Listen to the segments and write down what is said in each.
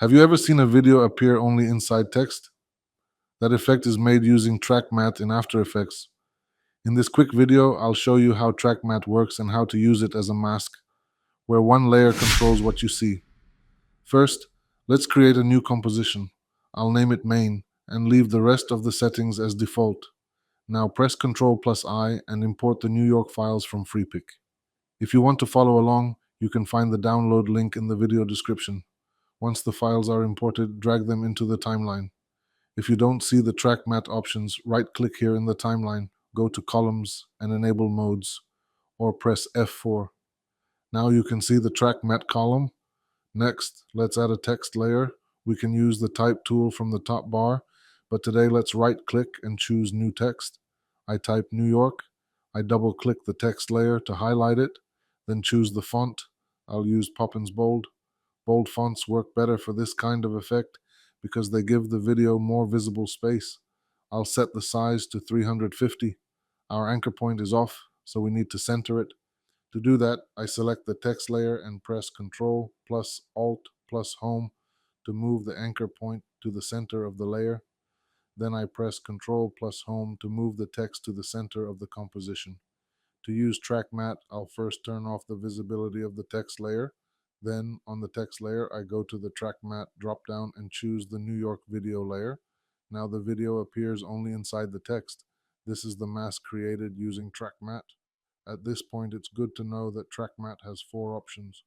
Have you ever seen a video appear only inside text? That effect is made using Track Matte in After Effects. In this quick video, I'll show you how Track Matte works and how to use it as a mask, where one layer controls what you see. First, let's create a new composition. I'll name it Main and leave the rest of the settings as default. Now press Ctrl+I and import the New York files from FreePic. If you want to follow along, you can find the download link in the video description. Once the files are imported, drag them into the timeline. If you don't see the Track Matte options, right-click here in the timeline, go to Columns and Enable Modes, or press F4. Now you can see the Track Matte column. Next, let's add a text layer. We can use the Type tool from the top bar, but today let's right-click and choose New Text. I type New York. I double-click the text layer to highlight it, then choose the font. I'll use Poppins Bold. Bold fonts work better for this kind of effect because they give the video more visible space. I'll set the size to 350. Our anchor point is off, so we need to center it. To do that, I select the text layer and press Ctrl+Alt+Home to move the anchor point to the center of the layer. Then I press Ctrl+Home to move the text to the center of the composition. To use Track Matte, I'll first turn off the visibility of the text layer. Then, on the text layer, I go to the Track Matte drop-down and choose the New York video layer. Now the video appears only inside the text. This is the mask created using Track Matte. At this point, it's good to know that Track Matte has 4 options.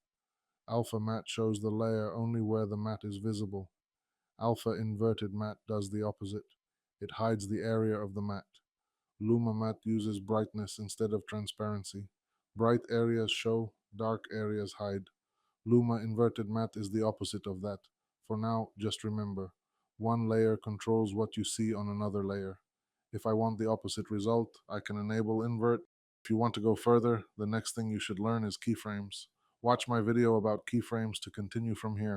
Alpha Matte shows the layer only where the matte is visible. Alpha Inverted Matte does the opposite. It hides the area of the matte. Luma Matte uses brightness instead of transparency. Bright areas show, dark areas hide. Luma Inverted Matte is the opposite of that. For now, just remember, one layer controls what you see on another layer. If I want the opposite result, I can enable Invert. If you want to go further, the next thing you should learn is keyframes. Watch my video about keyframes to continue from here.